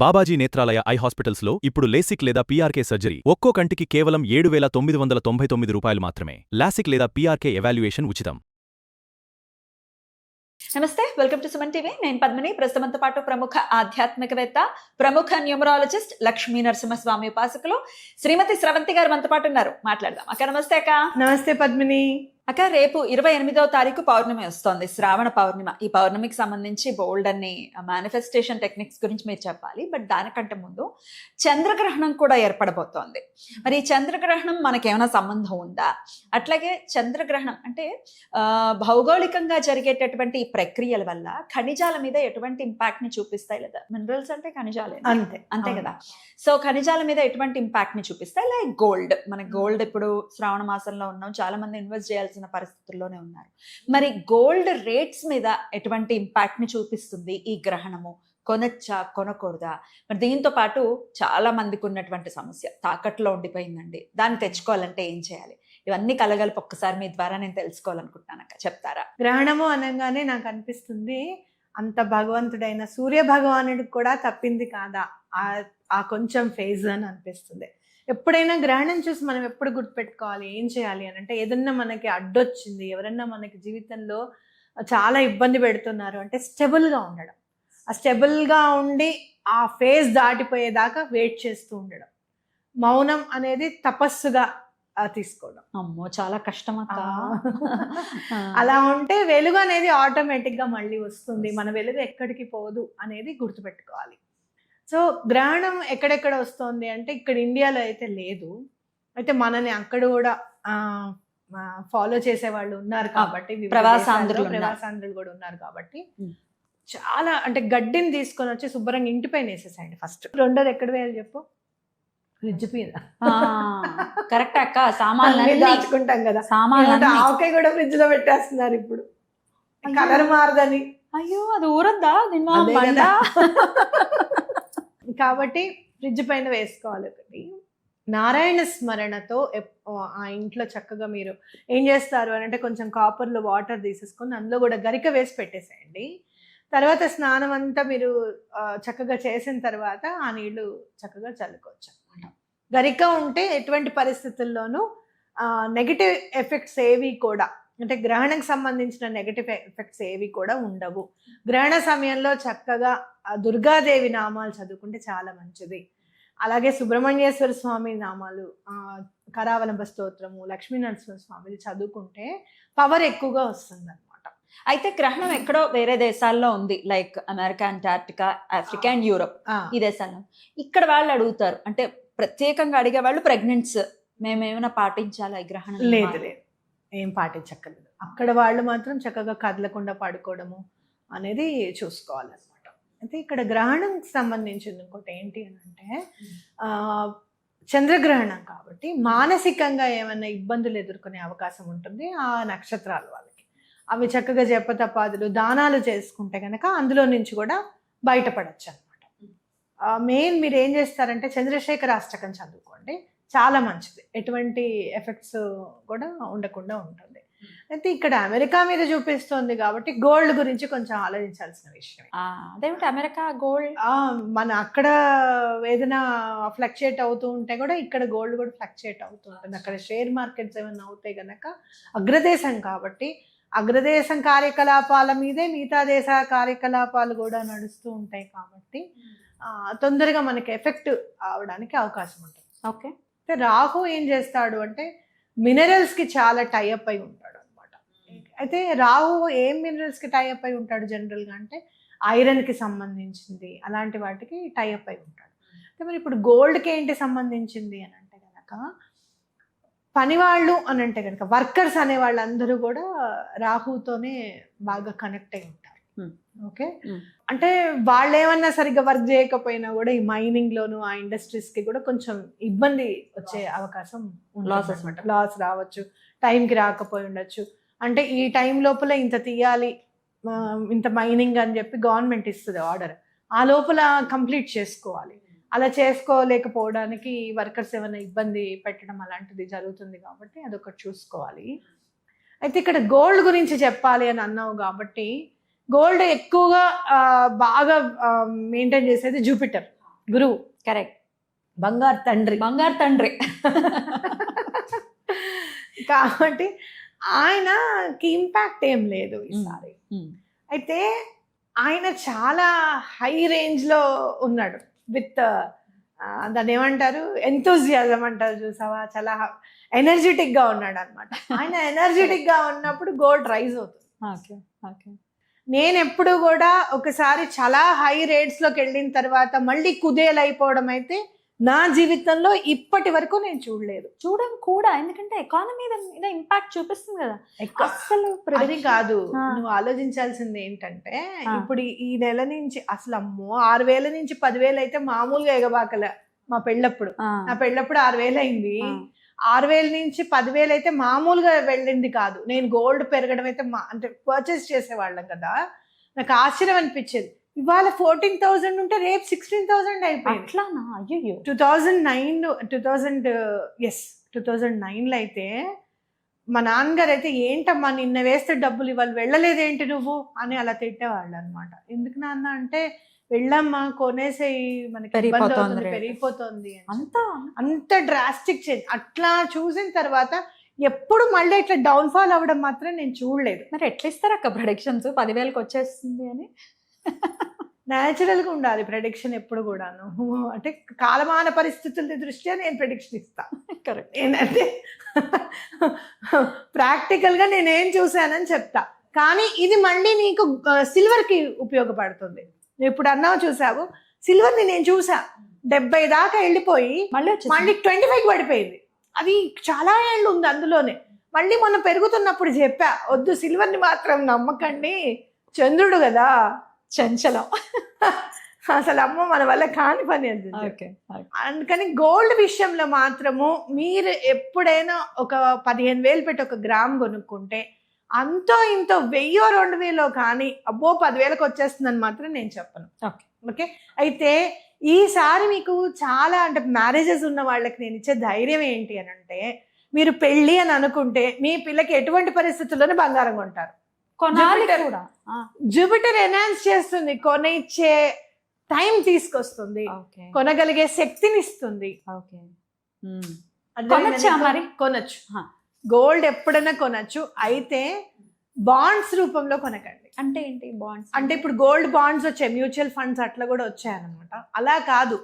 Babaji Netralaya I హాస్పిటల్స్లో ఇప్పుడు LASIK లేదా పీఆర్కే సర్జరీ ఒక్కో కంటికి కేవలం 7,999 రూపాయలు మాత్రమే. లాసిక్ లేదా పీఆర్కే ఎవాల్యుయేషన్ ఉచితం. నమస్తే, వెల్కమ్ టు సుమన్ టీవీ. నేను పద్మిని. ప్రస్తుతంతో పాటు ప్రముఖ ఆధ్యాత్మికవేత్త, ప్రముఖ న్యూమరాలజిస్ట్, లక్ష్మీ నరసింహస్వామి ఉపాసకులు శ్రీమతి స్రవంతి గారు మనతో పాటు ఉన్నారు. మాట్లాడదాం. అక్క నమస్తే. అక్క నమస్తే పద్మిని. అక్క, రేపు 28వ తారీఖు పౌర్ణమి వస్తోంది, శ్రావణ పౌర్ణిమ. ఈ పౌర్ణమికి సంబంధించి బోల్డ్ అన్ని మేనిఫెస్టేషన్ టెక్నిక్స్ గురించి మీరు చెప్పాలి. బట్ దానికంటే ముందు చంద్రగ్రహణం కూడా ఏర్పడబోతోంది. మరి ఈ చంద్రగ్రహణం మనకేమైనా సంబంధం ఉందా? అట్లాగే చంద్రగ్రహణం అంటే భౌగోళికంగా జరిగేటటువంటి ఈ ప్రక్రియల వల్ల ఖనిజాల మీద ఎటువంటి ఇంపాక్ట్ ని చూపిస్తాయి? లేదా మినరల్స్ అంటే ఖనిజాలే అంతే కదా. సో ఖనిజాల మీద ఎటువంటి ఇంపాక్ట్ ని చూపిస్తాయి? Like gold. మన గోల్డ్ ఇప్పుడు శ్రావణ మాసంలో ఉన్నాం, చాలా మంది ఇన్వెస్ట్ చేయాల్సిన పరిస్థితుల్లోనే ఉన్నారు. మరి గోల్డ్ రేట్స్ మీద ఎటువంటి ఇంపాక్ట్ ని చూపిస్తుంది ఈ గ్రహణము? కొనొచ్చా, కొనకూడదా? మరి దీంతో పాటు చాలా మందికి ఉన్నటువంటి సమస్య తాకట్లో ఉండిపోయిందండి, దాన్ని తెచ్చుకోవాలంటే ఏం చేయాలి? ఇవన్నీ కలగలిపి ఒక్కసారి మీ ద్వారా నేను తెలుసుకోవాలనుకుంటున్నాను. అక్క చెప్తారా? గ్రహణము అనగానే నాకు అనిపిస్తుంది, అంత భగవంతుడైన సూర్య భగవానుడికి కూడా తప్పింది కాదా ఆ కొంచెం ఫేజ్ అని అనిపిస్తుంది. ఎప్పుడైనా గ్రహణం చూసి మనం ఎప్పుడు గుర్తుపెట్టుకోవాలి, ఏం చేయాలి అని అంటే, ఏదన్నా మనకి అడ్డొచ్చింది, ఎవరన్నా మనకి జీవితంలో చాలా ఇబ్బంది పెడుతున్నారు అంటే స్టెబుల్గా ఉండడం. ఆ స్టెబుల్గా ఉండి ఆ ఫేజ్ దాటిపోయేదాకా వెయిట్ చేస్తూ ఉండడం. మౌనం అనేది తపస్సుగా తీసుకోవడం. అమ్మో, చాలా కష్టం అక్క. అలా ఉంటే వెలుగు అనేది ఆటోమేటిక్గా మళ్ళీ వస్తుంది. మన వెలుగు ఎక్కడికి పోదు అనేది గుర్తుపెట్టుకోవాలి. సో గ్రహణం ఎక్కడెక్కడ వస్తుంది అంటే, ఇక్కడ ఇండియాలో అయితే లేదు, అయితే మనని అక్కడ కూడా ఫాలో చేసే వాళ్ళు ఉన్నారు కాబట్టి, ప్రవాసాంధ్రులు కూడా ఉన్నారు కాబట్టి చాలా అంటే గడ్డిని తీసుకొని వచ్చి శుభ్రంగా ఇంటిపైన వేసేసాయండి ఫస్ట్. రెండోది ఎక్కడ వేయాలి చెప్పు? ఫ్రిడ్జ్ మీద. కరెక్ట్ అక్క. సామాన్లు దాచుకుంటాం కదా, ఆవకాయ కూడా ఫ్రిడ్జ్ లో పెట్టేస్తున్నారు ఇప్పుడు, కలర్ మారదని. అయ్యో, అది ఊరద్దా? కాబట్టి ఫ్రిడ్జ్ పైన వేసుకోవాలి. ఒకటి నారాయణ స్మరణతో ఆ ఇంట్లో చక్కగా మీరు ఏం చేస్తారు అని అంటే, కొంచెం కాపర్లో వాటర్ తీసేసుకొని అందులో కూడా గరిక వేసి పెట్టేసేయండి. తర్వాత స్నానం అంతా మీరు చక్కగా చేసిన తర్వాత ఆ నీళ్లు చక్కగా చల్లుకోవచ్చు అనమాట. గరిక ఉంటే ఎటువంటి పరిస్థితుల్లోనూ నెగిటివ్ ఎఫెక్ట్స్ ఏవి కూడా, అంటే గ్రహణకు సంబంధించిన నెగటివ్ ఎఫెక్ట్స్ ఏవి కూడా ఉండవు. గ్రహణ సమయంలో చక్కగా దుర్గాదేవి నామాలు చదువుకుంటే చాలా మంచిది. అలాగే సుబ్రహ్మణ్యేశ్వర స్వామి నామాలు, కరావలంబ స్తోత్రము, లక్ష్మీ నరసింహ స్వామిది చదువుకుంటే పవర్ ఎక్కువగా వస్తుంది అనమాట. అయితే గ్రహణం ఎక్కడో వేరే దేశాల్లో ఉంది, like America, Antarctica, Africa and Europe. ఈ దేశాల్లో ఇక్కడ వాళ్ళు అడుగుతారు, అంటే ప్రత్యేకంగా అడిగే వాళ్ళు ప్రెగ్నెంట్స్, మేమేమైనా పాటించాలా ఈ గ్రహణం? లేదు లేదు, ఏం పాటించక్కర్లేదు. అక్కడ వాళ్ళు మాత్రం చక్కగా కదలకుండా పడుకోవడము అనేది చూసుకోవాలన్నమాట. అయితే ఇక్కడ గ్రహణంకి సంబంధించింది ఇంకోటి ఏంటి అని అంటే, చంద్రగ్రహణం కాబట్టి మానసికంగా ఏమైనా ఇబ్బందులు ఎదుర్కొనే అవకాశం ఉంటుంది ఆ నక్షత్రాల వాళ్ళకి. అవి చక్కగా జపతపాదులు, దానాలు చేసుకుంటే కనుక అందులో నుంచి కూడా బయటపడచ్చు అనమాట. మెయిన్ మీరు ఏం చేస్తారంటే, చంద్రశేఖర అష్టకం చదువుకోండి, చాలా మంచిది. ఎటువంటి ఎఫెక్ట్స్ కూడా ఉండకుండా ఉంటుంది. అయితే ఇక్కడ అమెరికా మీద చూపిస్తుంది కాబట్టి గోల్డ్ గురించి కొంచెం ఆలోచించాల్సిన విషయం. అదేమిటి అమెరికా గోల్డ్? మన అక్కడ ఏదైనా ఫ్లక్చుయేట్ అవుతూ ఉంటే కూడా ఇక్కడ గోల్డ్ కూడా ఫ్లక్చుయేట్ అవుతూ ఉంటుంది. అక్కడ షేర్ మార్కెట్స్ ఏమైనా అవుతాయి కనుక, అగ్రదేశం కాబట్టి అగ్రదేశం కార్యకలాపాల మీదే మిగతా దేశ కార్యకలాపాలు కూడా నడుస్తూ ఉంటాయి కాబట్టి తొందరగా మనకి ఎఫెక్ట్ అవడానికి అవకాశం ఉంటుంది. ఓకే. అయితే రాహు ఏం చేస్తాడు అంటే, మినరల్స్కి చాలా టైఅప్ అయి ఉంటాడు అనమాట. అయితే రాహు ఏం మినరల్స్కి టైఅప్ అయి ఉంటాడు జనరల్గా అంటే, ఐరన్కి సంబంధించింది అలాంటి వాటికి టైఅప్ అయి ఉంటాడు. అయితే మరి ఇప్పుడు గోల్డ్కి ఏంటి సంబంధించింది అని అంటే కనుక, పనివాళ్ళు అని అంటే కనుక వర్కర్స్ అనే వాళ్ళందరూ కూడా రాహుతోనే బాగా కనెక్ట్ అయి ఉంటారు. ఓకే. అంటే వాళ్ళు ఏమన్నా సరిగ్గా వర్క్ చేయకపోయినా కూడా ఈ మైనింగ్ లోను ఆ ఇండస్ట్రీస్ కి కూడా కొంచెం ఇబ్బంది వచ్చే అవకాశం అనమాట. లాస్ రావచ్చు, టైంకి రాకపోయి ఉండొచ్చు. అంటే ఈ టైం లోపల ఇంత తీయాలి, ఇంత మైనింగ్ అని చెప్పి గవర్నమెంట్ ఇస్తుంది ఆర్డర్, ఆ లోపల కంప్లీట్ చేసుకోవాలి. అలా చేసుకోలేకపోవడానికి వర్కర్స్ ఏమైనా ఇబ్బంది పెట్టడం అలాంటిది జరుగుతుంది కాబట్టి అదొకటి చూసుకోవాలి. అయితే ఇక్కడ గోల్డ్ గురించి చెప్పాలి అని అన్నావు కాబట్టి, గోల్డ్ ఎక్కువగా బాగా మెయింటైన్ చేసేది జూపిటర్. గురువు, కరెక్ట్, బంగారు తండ్రి. బంగారు తండ్రి. కాబట్టి ఆయనకి ఇంపాక్ట్ ఏం లేదు ఈసారి. అయితే ఆయన చాలా హై రేంజ్ లో ఉన్నాడు విత్ దాన్ని ఏమంటారు, ఎంతూజియాజం అంటారు చూసావా, చాలా ఎనర్జెటిక్ గా ఉన్నాడు అనమాట. ఆయన ఎనర్జెటిక్ గా ఉన్నప్పుడు గోల్డ్ రైజ్ అవుతుంది. నేను ఎప్పుడు కూడా ఒకసారి చాలా హై రేట్స్ లోకి వెళ్ళిన తర్వాత మళ్ళీ కుదేలైపోవడం అయితే నా జీవితంలో ఇప్పటి వరకు నేను చూడలేదు. చూడడం కూడా, ఎందుకంటే ఎకానమీ మీద ఇంపాక్ట్ చూపిస్తుంది కదా. అసలు అది కాదు, నువ్వు ఆలోచించాల్సింది ఏంటంటే ఇప్పుడు ఈ నెల నుంచి అసలు అమ్మో 6,000 నుంచి 10,000 అయితే మామూలుగా ఎగబాకలే. మా పెళ్ళప్పుడు, నా పెళ్ళప్పుడు 6,000 అయింది. 6,000 నుంచి 10,000 అయితే మామూలుగా వెళ్ళింది కాదు. నేను గోల్డ్ పెరగడం అయితే అంటే పర్చేస్ చేసేవాళ్ళం కదా, నాకు ఆశ్చర్యం అనిపించేది. ఇవాళ 14,000 ఉంటే రేపు 16,000 అయిపోయింది. అట్లానా? అయ్యో. 2009లో అయితే మా నాన్నగారు అయితే ఏంటమ్మా నిన్న వేస్తే డబ్బులు ఇవాళ వెళ్ళలేదేంటి నువ్వు అని అలా తిట్టేవాళ్ళు అనమాట. ఎందుకు నాన్న అంటే వెళ్ళమ్మా కొనేసేయి, మనకి పెరిగిపోతుంది. అంత డ్రాస్టిక్ చేంజ్. అట్లా చూసిన తర్వాత ఎప్పుడు మళ్ళీ ఇట్లా డౌన్ ఫాల్ అవ్వడం మాత్రం నేను చూడలేదు. మరి ఎట్లా ఇస్తారు అక్క ప్రొడిక్షన్స్ 10,000కి వచ్చేస్తుంది అని? న్యాచురల్ గా ఉండాలి ప్రెడిక్షన్ ఎప్పుడు కూడాను. అంటే కాలమాన పరిస్థితుల దృష్ట్యా నేను ప్రెడిక్షన్ ఇస్తా. కరెక్ట్. ఏంటంటే ప్రాక్టికల్ గా నేనేం చూసానని చెప్తా. కానీ ఇది మళ్ళీ నీకు సిల్వర్ కి ఉపయోగపడుతుంది. నువ్వు ఇప్పుడు అన్నావు చూసావు, సిల్వర్ ని నేను చూసా 70 దాకా వెళ్ళిపోయి మళ్ళీ 25 పడిపోయింది. అది చాలా ఏళ్ళు ఉంది అందులోనే. మళ్ళీ మొన్న పెరుగుతున్నప్పుడు చెప్పా, వద్దు సిల్వర్ ని మాత్రం నమ్మకండి, చంద్రుడు కదా చంచలం, అసలు అమ్మ మన వల్ల కాని పని అది. అందుకని గోల్డ్ విషయంలో మాత్రము మీరు ఎప్పుడైనా ఒక 15,000 పెట్టి ఒక గ్రామ్ కొనుక్కుంటే అంతో ఇంతో 1,000-2,000 కానీ అబ్బో 10,000కి వచ్చేస్తుందని మాత్రం నేను చెప్పను. ఓకే. అయితే ఈసారి మీకు చాలా అంటే మ్యారేజెస్ ఉన్న వాళ్ళకి నేను ఇచ్చే ధైర్యం ఏంటి అని అంటే, మీరు పెళ్ళి అని అనుకుంటే మీ పిల్లకి ఎటువంటి పరిస్థితుల్లోనే బంగారం కొంటారు. జూపిటర్ ఎన్హాన్స్ చేస్తుంది, కొనిచ్చే టైం తీసుకొస్తుంది, కొనగలిగే శక్తిని ఇస్తుంది. కొనొచ్చు, గోల్డ్ ఎప్పుడైనా కొనొచ్చు. అయితే బాండ్స్ రూపంలో కొనకండి. అంటే ఏంటి బాండ్స్? అంటే ఇప్పుడు గోల్డ్ బాండ్స్ వచ్చాయి, మ్యూచువల్ ఫండ్స్ అట్లా కూడా వచ్చాయన్నమాట. అలా కాదు,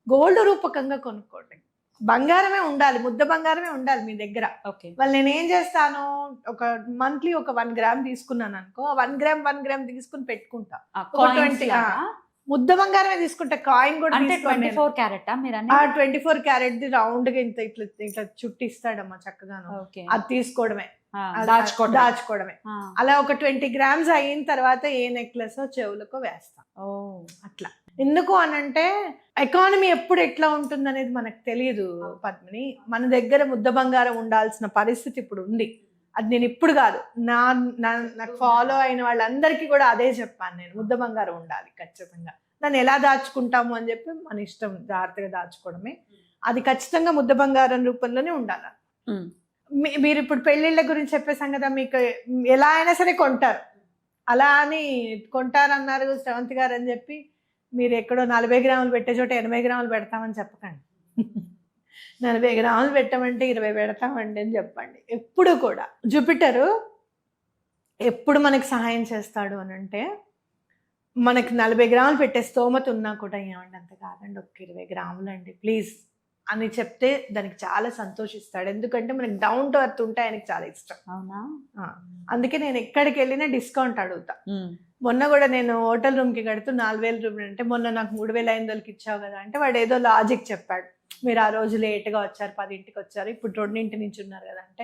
గోల్డ్ రూపకంగా కొనుక్కోండి. బంగారమే ఉండాలి, ముద్ద బంగారమే ఉండాలి మీ దగ్గర. వాళ్ళు నేను ఏం చేస్తాను, ఒక మంత్లీ ఒక 1 గ్రామ్ తీసుకున్నాను అనుకో, 1 గ్రామ్ తీసుకుని పెట్టుకుంటా. 20 ముద్ద బంగారమే తీసుకుంటా. కాయిన్ కూడా 24 క్యారెట్ 24 క్యారెట్ రౌండ్ గా ఇంత ఇట్లా ఇట్లా చుట్టి ఇస్తాడమ్మా చక్కగాను. అది తీసుకోవడమే, దాచుకోవడమే. అలా ఒక 20 గ్రామ్స్ అయిన తర్వాత ఏ నెక్లెస్ చెవులకో వేస్తాం. అట్లా. ఎందుకు అనంటే ఎకానమీ ఎప్పుడు ఎట్లా ఉంటుంది అనేది మనకు తెలియదు పద్మిని. మన దగ్గర ముద్ద బంగారం ఉండాల్సిన పరిస్థితి ఇప్పుడు ఉంది. అది నేను ఇప్పుడు కాదు, నాకు ఫాలో అయిన వాళ్ళందరికీ కూడా అదే చెప్పాను నేను, ముద్ద బంగారం ఉండాలి ఖచ్చితంగా. దాన్ని ఎలా దాచుకుంటాము అని చెప్పి మన ఇష్టం, జాగ్రత్తగా దాచుకోవడమే. అది ఖచ్చితంగా ముద్ద బంగారం రూపంలోనే ఉండాలి. మీరు ఇప్పుడు పెళ్లిళ్ళ గురించి చెప్పేసాం కదా, మీకు ఎలా అయినా సరే కొంటారు. అలా అని కొంటారన్నారు శ్రవంతి గారు అని చెప్పి మీరు ఎక్కడో 40 గ్రాములు పెట్టే చోట 80 గ్రాములు పెడతామని చెప్పకండి. 40 గ్రాములు పెట్టమంటే 20 పెడతామండి అని చెప్పండి. ఎప్పుడు కూడా జూపిటరు ఎప్పుడు మనకి సహాయం చేస్తాడు అని అంటే, మనకి 40 గ్రాములు పెట్టే స్తోమత ఉన్నా కూడా ఏమండి అంత కాదండి, ఒక 20 గ్రాములు అండి ప్లీజ్ అని చెప్తే దానికి చాలా సంతోషిస్తాడు. ఎందుకంటే మనకి డౌన్ టు ఎర్త్ ఉంటే ఆయనకి చాలా ఇష్టం. అవునా? అందుకే నేను ఎక్కడికి వెళ్ళినా డిస్కౌంట్ అడుగుతా. మొన్న కూడా నేను హోటల్ రూమ్కి కడుతూ 4,000 రూపాయలు అంటే, మొన్న నాకు 3,500కి ఇచ్చావు కదా అంటే, వాడు ఏదో లాజిక్ చెప్పాడు. మీరు ఆ రోజు లేట్గా వచ్చారు, 10ంటికి వచ్చారు, ఇప్పుడు 2 నుంచి ఉన్నారు కదా అంటే,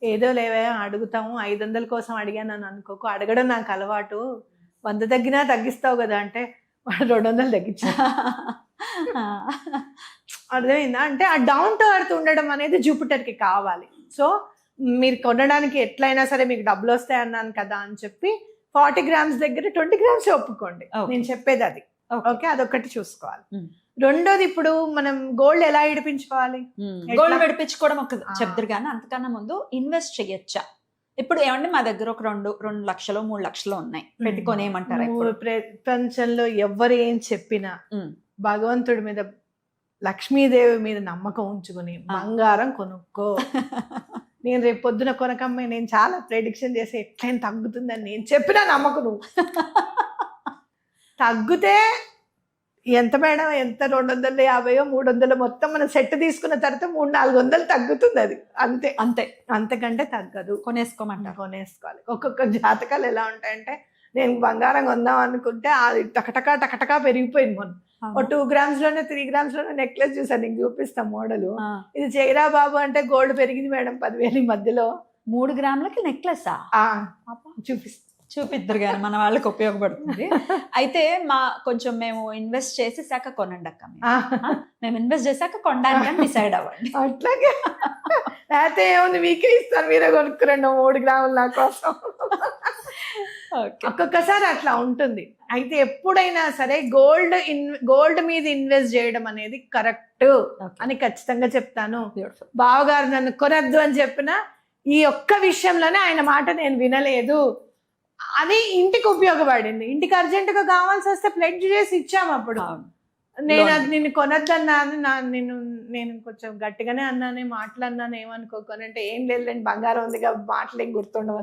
ఏదో లేవే అడుగుతాము, 500 కోసం అడిగాను అని అనుకోకు, అడగడం నాకు అలవాటు, 100 తగ్గినా తగ్గిస్తావు కదా అంటే వాడు 200 తగ్గించా. అర్థమైందా? అంటే ఆ డౌన్ టు ఎర్త్ ఉండడం అనేది జూపిటర్కి కావాలి. సో మీరు కొనడానికి ఎట్లయినా సరే మీకు డబ్బులు వస్తాయి అన్నాను కదా అని చెప్పి 40 గ్రామ్స్ దగ్గర 20 గ్రామ్స్ ఒప్పుకోండి. నేను చెప్పేది అది. ఓకే, అదొకటి చూసుకోవాలి. రెండోది, ఇప్పుడు మనం గోల్డ్ ఎలా విడిపించుకోవాలి? గోల్డ్ విడిపించుకోవడం ఒక చెప్తారు కానీ అంతకన్నా ముందు ఇన్వెస్ట్ చేయొచ్చా? ఇప్పుడు ఏమంటే మా దగ్గర ఒక 2 లక్షలు 3 లక్షలు ఉన్నాయి, పెట్టుకొని ఏమంటారు? ప్రపంచంలో ఎవరు ఏం చెప్పినా భగవంతుడి మీద, లక్ష్మీదేవి మీద నమ్మకం ఉంచుకుని బంగారం కొనుక్కో. నేను రేపు పొద్దున కొనకమ్మాయి, నేను చాలా ప్రెడిక్షన్ చేసి ఎట్లయినా తగ్గుతుందని నేను చెప్పినా నమ్మకు నువ్వు. తగ్గితే ఎంత మేడం, ఎంత 250 300 మొత్తం మనం సెట్ తీసుకున్న తర్వాత 300-400 తగ్గుతుంది అది, అంతే అంతే. అంతకంటే తగ్గదు. కొనేసుకోమంటారు. కొనేసుకోవాలి. ఒక్కొక్క జాతకాలు ఎలా ఉంటాయంటే, నేను బంగారం కొందాం అనుకుంటే అది టకటకా పెరిగిపోయింది. మొన్న ఒక 2 grams లోనే 3 grams లోనే నెక్లెస్ చూసాను, నీకు చూపిస్తాం మోడల్. ఇది జైరా బాబు అంటే గోల్డ్ పెరిగింది మేడం 10,000 ఈ మధ్యలో. 3 గ్రాములకి నెక్లెసా? చూపిద్దరు కానీ మన వాళ్ళకి ఉపయోగపడుతుంది. అయితే కొంచెం మేము ఇన్వెస్ట్ చేసేసాక కొనండి అక్క. మేము ఇన్వెస్ట్ చేశాక కొనడానికి డిసైడ్ అవ్వండి. అట్లాగే అయితే ఏముంది, మీకే ఇస్తాను, మీరే కొనుక్కురండి 3 గ్రాములు నా కోసం. ఒక్కొక్కసారి అట్లా ఉంటుంది. అయితే ఎప్పుడైనా సరే గోల్డ్ మీద ఇన్వెస్ట్ చేయడం అనేది కరెక్ట్ అని ఖచ్చితంగా చెప్తాను. బావగారు నన్ను కొనద్దు అని చెప్పిన ఈ ఒక్క విషయంలోనే ఆయన మాట నేను వినలేదు. అది ఇంటికి ఉపయోగపడింది. ఇంటికి అర్జెంటుగా కావాల్సి వస్తే ప్లెడ్జ్ చేసి ఇచ్చాము. అప్పుడు నేను అది నిన్ను కొనొద్దన్నాను, నేను కొంచెం గట్టిగానే అన్నానే, మాటలు అన్నాను, ఏమనుకోకనంటే ఏం లేదండి బంగారం ఉంది కాబట్టి మాటలు ఏం గుర్తుండవు.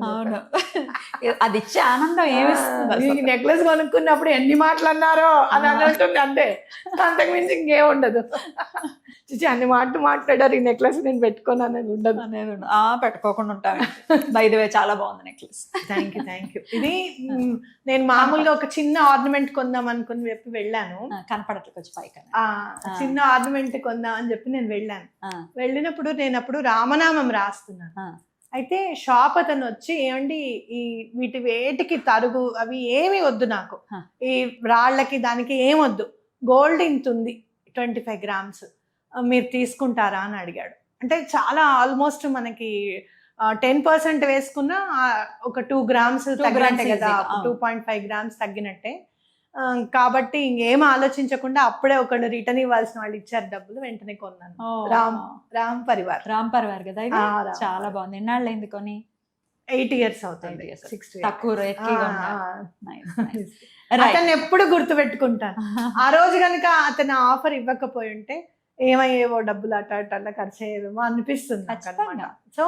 అది ఇచ్చే ఆనందం ఏమిస్తుంది. నెక్లెస్ కొనుక్కున్నప్పుడు ఎన్ని మాటలు అన్నారో అని అంటుంది, అంతే, అంతకు మించి ఇంకేం ఉండదు. అన్ని మాటలు మాట్లాడారు, ఈ నెక్లెస్ నేను పెట్టుకున్నాను అని ఉండదు అనేది. పెట్టుకోకుండా ఉంటాను. బై ది వే చాలా బాగుంది నెక్లెస్. Thank you. ఇది నేను మామూలుగా ఒక చిన్న ఆర్నమెంట్ కొందాం అనుకుని చెప్పి వెళ్ళాను. కనపడట్లేదు కొంచెం పైకి. చిన్న ఆర్నమెంట్ కొందాం అని చెప్పి నేను వెళ్ళాను. వెళ్ళినప్పుడు నేను అప్పుడు రామనామం రాస్తున్నాను. అయితే షాప్ అతను వచ్చి, ఏమండి ఈ వీటి వేటికి తరుగు అవి ఏమి వద్దు నాకు, ఈ రాళ్ళకి దానికి ఏం వద్దు, గోల్డ్ ఇంత ఉంది 25 grams మీరు తీసుకుంటారా అని అడిగాడు. అంటే చాలా ఆల్మోస్ట్ మనకి 10% వేసుకున్నా ఒక 2 grams తగ్గినట్టే కదా, 2.5 grams తగ్గినట్టే. కాబట్టి ఇంకేం ఆలోచించకుండా అప్పుడే ఒకళ్ళు రిటర్న్ ఇవ్వాల్సిన వాళ్ళు ఇచ్చారు డబ్బులు, వెంటనే కొన్నాను. రామ్ పరివార్ కదా, చాలా బాగుంది. ఎన్నాళ్ళు అయింది కొని? 8 years అవుతుంది. 6 తక్కువ రేట్. అతను ఎప్పుడు గుర్తు పెట్టుకుంటాను. ఆ రోజు కనుక అతను ఆఫర్ ఇవ్వకపోయి ఉంటే ఏమయ్యేవో డబ్బులు అట్లా ఖర్చు అయ్యేవేమో అనిపిస్తుంది అనమాట. సో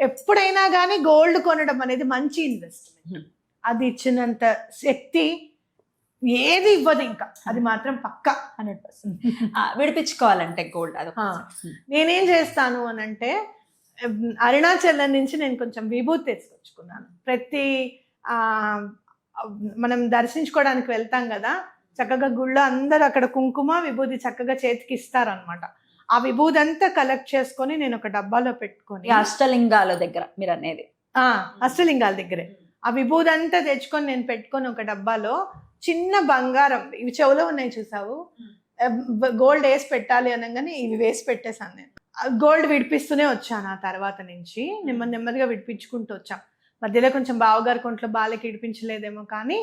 ఎప్పుడైనా కానీ గోల్డ్ కొనడం అనేది మంచి ఇన్వెస్ట్మెంట్. అది ఇచ్చినంత శక్తి ఏది ఇవ్వదు ఇంకా, అది మాత్రం పక్కా 100%. విడిపించుకోవాలంటే గోల్డ్ అది నేనేం చేస్తాను అని అంటే, అరుణాచలం నుంచి నేను కొంచెం విభూతి తీసుకొచ్చుకున్నాను. ప్రతి మనం దర్శించుకోవడానికి వెళ్తాం కదా, చక్కగా గుళ్ళో అందరు అక్కడ కుంకుమ విభూతి చక్కగా చేతికి ఇస్తారనమాట. ఆ విభూతి అంతా కలెక్ట్ చేసుకొని నేను ఒక డబ్బాలో పెట్టుకొని, అష్టలింగాల దగ్గర మీరు అనేది, అష్టలింగాల దగ్గరే ఆ విభూతి అంతా తెచ్చుకొని నేను పెట్టుకొని ఒక డబ్బాలో చిన్న బంగారం, ఇవి చెవులో ఉన్నాయి చూసావు, గోల్డ్ వేసి పెట్టాలి అనగానే ఇవి వేసి పెట్టేశాను. నేను గోల్డ్ విడిపిస్తూనే వచ్చాను. ఆ తర్వాత నుంచి నెమ్మదిగా విడిపించుకుంటూ వచ్చాం. మధ్యలో కొంచెం బావగారి కొంట్లో బాలకి విడిపించలేదేమో కానీ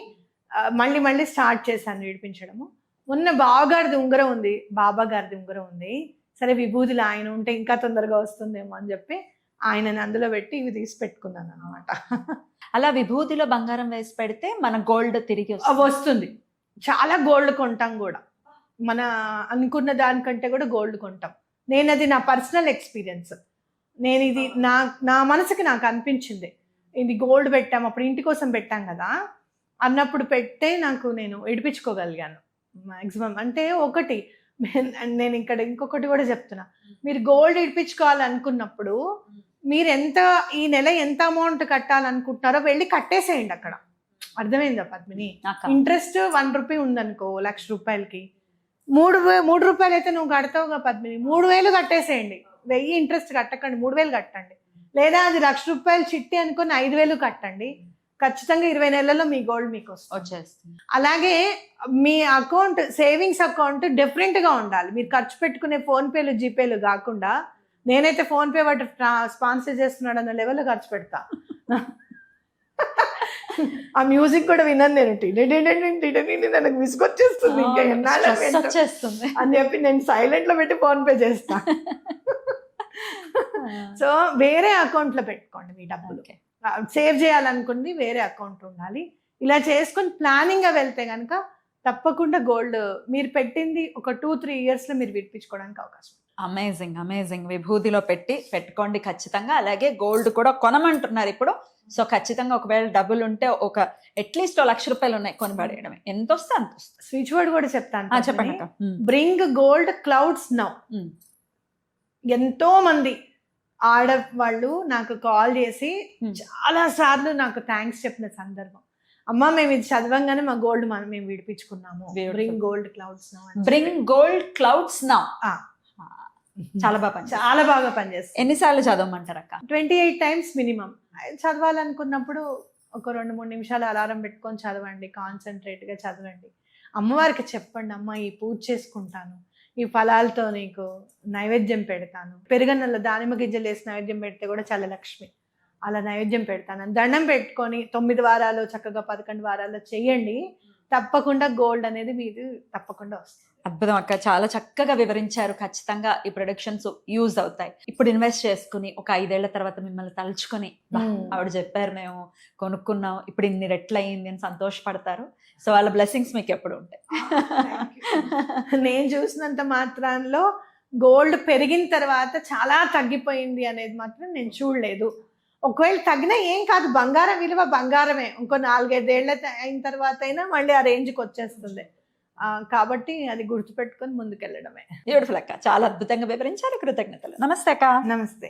మళ్ళీ స్టార్ట్ చేశాను విడిపించడము. మొన్న బావగారిది ఉంగరం ఉంది, బాబా గారిది ఉంగరం ఉంది. సరే విభూతులు ఆయన ఉంటే ఇంకా తొందరగా వస్తుందేమో అని చెప్పి ఆయనని అందులో పెట్టి ఇవి తీసి పెట్టుకున్నాను అనమాట. అలా విభూతిలో బంగారం వేసి పెడితే మన గోల్డ్ తిరిగి వస్తుంది. చాలా గోల్డ్ కొంటాం కూడా, మన అనుకున్న దానికంటే కూడా గోల్డ్ కొంటాం. నేను అది నా పర్సనల్ ఎక్స్పీరియన్స్. నేను ఇది నా మనసుకి నాకు అనిపించింది, ఇది గోల్డ్ పెట్టాం అప్పుడు ఇంటి కోసం పెట్టాం కదా అన్నప్పుడు పెట్టే నేను విడిపించుకోగలిగాను మ్యాక్సిమం. అంటే ఒకటి నేను ఇక్కడ ఇంకొకటి కూడా చెప్తున్నా, మీరు గోల్డ్ విడిపించుకోవాలనుకున్నప్పుడు మీరు ఈ నెల ఎంత అమౌంట్ కట్టాలనుకుంటున్నారో వెళ్ళి కట్టేసేయండి అక్కడ. అర్థమైందా పద్మిని? ఇంట్రెస్ట్ 1 రూపీ ఉందనుకో, 1,00,000 రూపాయలకి 3 రూపాయలు అయితే నువ్వు కడతావుగా పద్మిని, 3,000 కట్టేసేయండి. 1000 ఇంట్రెస్ట్ కట్టకండి, 3,000 కట్టండి. లేదా అది 1,00,000 రూపాయలు చిట్టి అనుకుని 5,000 కట్టండి. ఖచ్చితంగా 20 నెలల్లో మీ గోల్డ్ మీకు వచ్చేస్తుంది. అలాగే మీ అకౌంట్, సేవింగ్స్ అకౌంట్ డిఫరెంట్ గా ఉండాలి. మీరు ఖర్చు పెట్టుకునే ఫోన్ పేలు జీపేలు కాకుండా, నేనైతే ఫోన్ పే వాటి స్పాన్సర్ చేస్తున్నాడు అన్న లెవెల్లో ఖర్చు పెడతా. ఆ మ్యూజిక్ కూడా విన్నాను నేను, నాకు విసుగొచ్చేస్తుంది ఇంకా ఎన్నాళ్ళు అని చెప్పి నేను సైలెంట్ లో పెట్టి ఫోన్ పే చేస్తా. సో వేరే అకౌంట్ లో పెట్టుకోండి మీ డబ్బులు. సేవ్ చేయాలనుకుంది వేరే అకౌంట్ ఉండాలి. ఇలా చేసుకుని ప్లానింగ్ గా వెళ్తే కనుక తప్పకుండా గోల్డ్ మీరు పెట్టింది ఒక 2-3 ఇయర్స్ లో మీరు విడిపించుకోవడానికి అవకాశం ఉంది. Amazing amazing. విభూతిలో పెట్టుకోండి ఖచ్చితంగా. అలాగే గోల్డ్ కూడా కొనమంటున్నారు ఇప్పుడు. సో ఖచ్చితంగా ఒకవేళ డబ్బులు ఉంటే ఒక అట్లీస్ట్ 1,00,000 రూపాయలు ఉన్నాయి కొనిపడేయడమే. ఎంత వస్తే అంత వస్తుంది. స్విచ్ వర్డ్ కూడా చెప్తాను. చెప్పండి అక్క. Bring gold clouds now. ఎంతో మంది ఆడవాళ్ళు నాకు కాల్ చేసి చాలా సార్లు నాకు థ్యాంక్స్ చెప్పిన సందర్భం. అమ్మ మేము ఇది చదవంగానే మా గోల్డ్ మేము విడిపించుకున్నాము. Bring gold clouds now. Bring gold clouds now. చాలా బాగా పనిచేస్తుంది. ఎన్నిసార్లు చదవమంటారు అక్క? 28 టైమ్స్ మినిమం. చదవాలనుకున్నప్పుడు ఒక 2-3 నిమిషాలు అలారం పెట్టుకొని చదవండి. కాన్సన్ట్రేట్ గా చదవండి. అమ్మవారికి చెప్పండి, అమ్మ ఈ పూజ చేసుకుంటాను, ఈ ఫలాలతో నీకు నైవేద్యం పెడతాను, పెరుగన్నెల దానిమ్మ గింజలు వేసి నైవేద్యం పెడితే కూడా చాలా లక్ష్మి, అలా నైవేద్యం పెడతాను, దండం పెట్టుకొని 9 వారాలు చక్కగా 11 వారాల్లో చెయ్యండి. తప్పకుండా గోల్డ్ అనేది మీరు తప్పకుండా వస్తుంది. అద్భుతం అక్క, చాలా చక్కగా వివరించారు. ఖచ్చితంగా ఈ ప్రొడక్షన్స్ యూజ్ అవుతాయి. ఇప్పుడు ఇన్వెస్ట్ చేసుకుని ఒక 5 ఏళ్ల తర్వాత మిమ్మల్ని తలుచుకొని ఆవిడ చెప్పారు మేము కొనుక్కున్నాం, ఇప్పుడు ఇన్ని రెట్లు అయ్యింది అని సంతోషపడతారు. సో వాళ్ళ బ్లెస్సింగ్స్ మీకు ఎప్పుడు ఉంటాయి. నేను చూసినంత మాత్రంలో గోల్డ్ పెరిగిన తర్వాత చాలా తగ్గిపోయింది అనేది మాత్రం నేను చూడలేదు. ఒకవేళ తగ్గినా ఏం కాదు, బంగారం విలువ బంగారమే. ఇంకో 4-5 ఏళ్ళ అయిన తర్వాత అయినా మళ్ళీ ఆ రేంజ్కి వచ్చేస్తుంది. కాబట్టి అది గుర్తుపెట్టుకొని ముందుకెళ్ళడమే. బ్యూటిఫుల్ అక్క, చాలా అద్భుతంగా వివరించారు. కృతజ్ఞతలు. నమస్తే అక్క. నమస్తే.